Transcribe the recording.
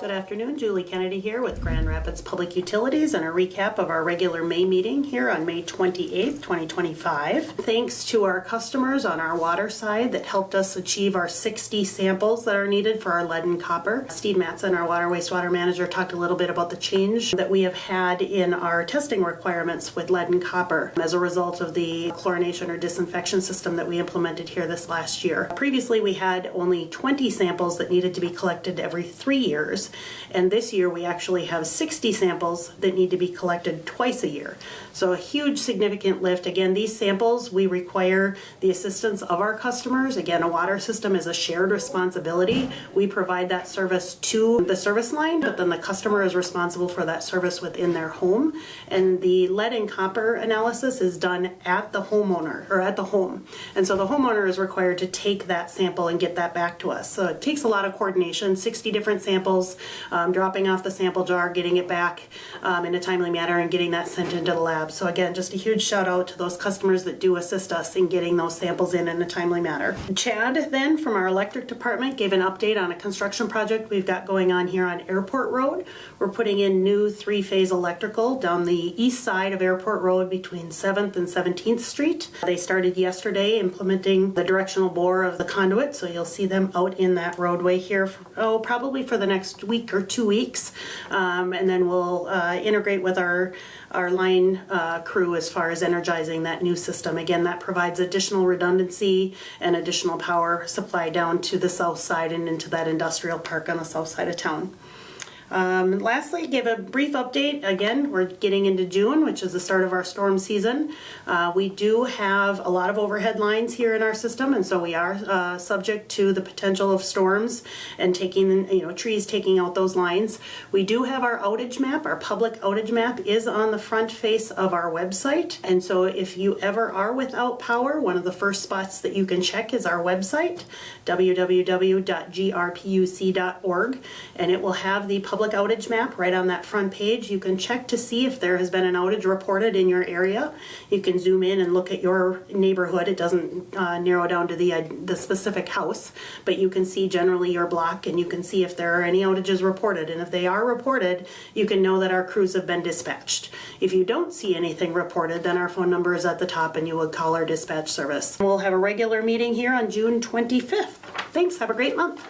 Good afternoon, Julie Kennedy here with Grand Rapids Public Utilities and a recap of our regular May meeting here on May 28th, 2025. Thanks to our customers on our water side that helped us achieve our 60 samples that are needed for our lead and copper. Steve Matson, our water wastewater manager, talked a little bit about the change that we have had in our testing requirements with lead and copper as a result of the chlorination or disinfection system that we implemented here this last year. Previously, we had only 20 samples that needed to be collected every 3 years. And this year we actually have 60 samples that need to be collected twice a year. So a huge significant lift. Again, these samples, we require the assistance of our customers. Again, a water system is a shared responsibility. We provide that service to the service line, but then the customer is responsible for that service within their home. And the lead and copper analysis is done at the homeowner or at the home. And so the homeowner is required to take that sample and get that back to us. So it takes a lot of coordination, 60 different samples, dropping off the sample jar, getting it back in a timely manner, and getting that sent into the lab. So again, just a huge shout out to those customers that do assist us in getting those samples in a timely manner. Chad then from our electric department gave an update on a construction project we've got going on here on Airport Road. We're putting in new 3-phase electrical down the east side of Airport Road between 7th and 17th Street. They started yesterday implementing the directional bore of the conduit, so you'll see them out in that roadway here probably for the next week or 2 weeks, and then we'll integrate with our line crew as far as energizing that new system. Again, that provides additional redundancy and additional power supply down to the south side and into that industrial park on the south side of town. Lastly, give a brief update. Again, we're getting into June, which is the start of our storm season. We do have a lot of overhead lines here in our system, and so we are subject to the potential of storms and trees taking out those lines. We do have our outage map. Our public outage map is on the front face of our website, and so if you ever are without power, one of the first spots that you can check is our website, www.grpuc.org, and it will have the public outage map right on that front page. You can check to see if there has been an outage reported in your area. You can zoom in and look at your neighborhood. It doesn't narrow down to the specific house, but you can see generally your block, and you can see if there are any outages reported. And if they are reported, you can know that our crews have been dispatched. If you don't see anything reported, then our phone number is at the top and you would call our dispatch service. We'll have a regular meeting here on June 25th. Thanks. Have a great month.